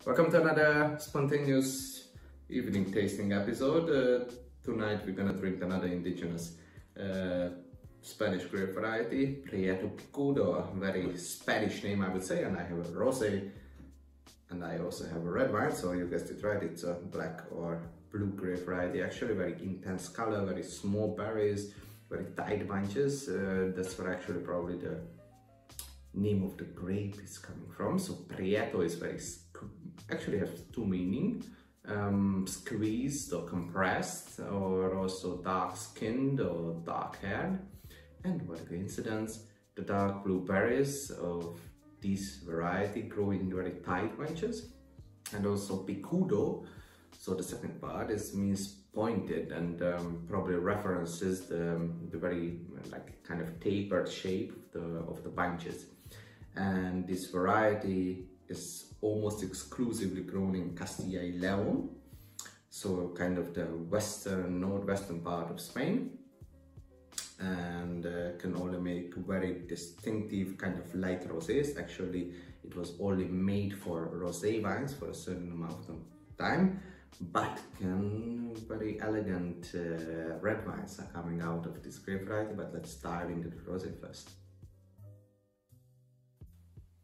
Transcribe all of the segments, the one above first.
Welcome to another spontaneous evening tasting episode. Tonight we're gonna drink another indigenous Spanish grape variety, Prieto Picudo, a very Spanish name I would say, and I have a Rosé and I also have a red wine, so you guessed it right, it's a black or blue grape variety, actually very intense color, very small berries, very tight bunches. That's where actually probably the name of the grape is coming from. So Prieto is very, actually has two meaning, squeezed or compressed, or also dark skinned or dark haired. And what a coincidence, the dark blue berries of this variety grow in very tight bunches. And also picudo, so the second part means pointed, and probably references the very like kind of tapered shape of the bunches. And this variety is almost exclusively grown in Castilla y León, so kind of the northwestern part of Spain, and can only make very distinctive kind of light rosés. Actually, it was only made for rosé wines for a certain amount of time, but very elegant red wines are coming out of this grape variety. But let's dive into the rosé first.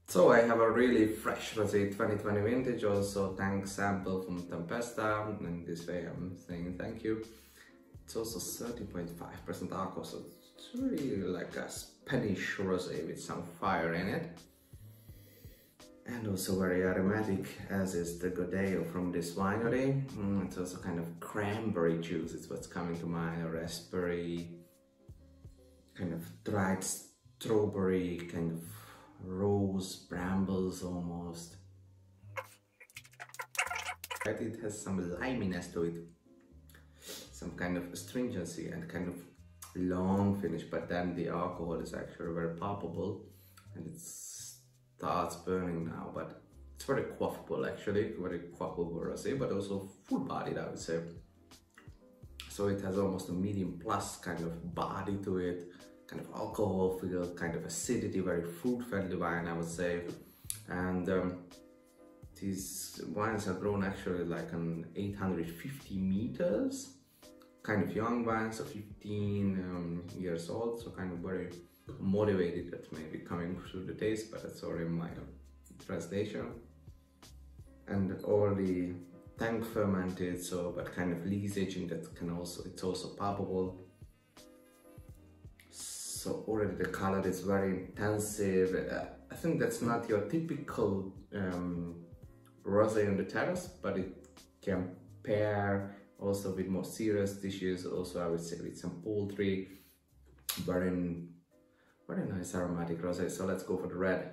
So I have a really fresh Rosé 2020 vintage, also tank sample from Tampesta, and this way I'm saying thank you. It's also 30.5% alcohol, so it's really like a Spanish Rosé with some fire in it. And also very aromatic, as is the Godeo from this winery. It's also kind of cranberry juice, it's what's coming to mind, a raspberry, kind of dried strawberry, kind of rose, brambles almost. It has some liminess to it, some kind of astringency and kind of long finish, but then the alcohol is actually very palpable and it starts burning now, but it's very quaffable actually, very quaffable rosé, but also full-bodied I would say. So it has almost a medium plus kind of body to it, kind of alcohol feel, kind of acidity, very fruit-friendly wine I would say. And these wines are grown actually like on 850 meters, kind of young wines, so 15 years old, so kind of very motivated. That may be coming through the taste, but that's already my translation. And all the tank fermented, so but kind of lees aging that can also, it's also palpable. So already the color is very intensive. I think that's not your typical rosé on the terrace, but it can pair also with more serious dishes. Also, I would say with some poultry. Very nice aromatic rosé. So let's go for the red.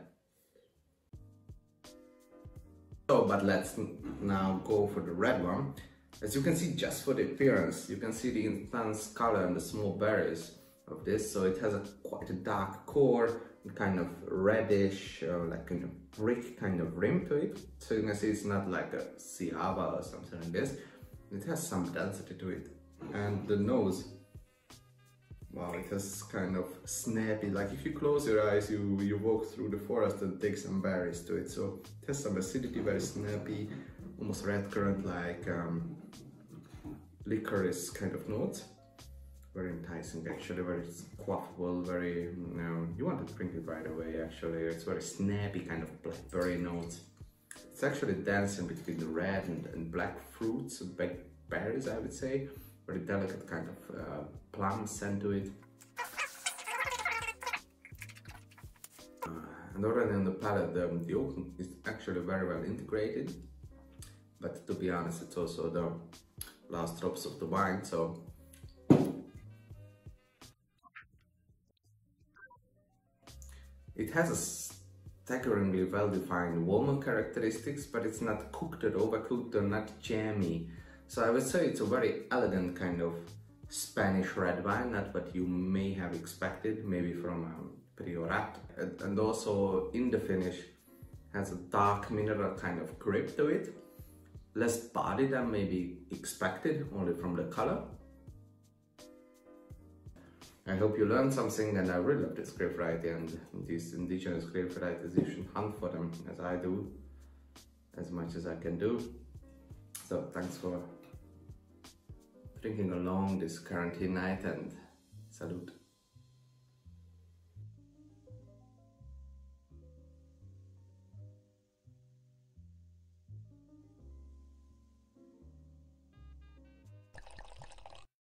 So, but let's now go for the red one. As you can see, just for the appearance, you can see the intense color and the small berries of this. So it has quite a dark core, kind of reddish, like kind of brick kind of rim to it. So you can see it's not like a Sierra or something like this. It has some density to it. And the nose, wow, it has kind of snappy, like if you close your eyes, you walk through the forest and take some berries to it. So it has some acidity, very snappy, almost red currant like licorice kind of notes. Very enticing actually, very quaffable, very, you want to drink it right away actually. It's very snappy kind of blackberry notes. It's actually dancing between the red and black fruits, black berries I would say. Very delicate kind of plum scent to it. And already on the palate, the oak is actually very well integrated. But to be honest, it's also the last drops of the wine, so it has a staggeringly well-defined walnut characteristics, but it's not cooked or overcooked or not jammy. So I would say it's a very elegant kind of Spanish red wine, not what you may have expected, maybe from Priorat. And also in the finish has a dark mineral kind of grip to it. Less body than maybe expected, only from the color. I hope you learned something, and I really love this grape variety and these indigenous grape varieties. You should hunt for them as I do. as much as I can do. So thanks for drinking along this quarantine night, and salute.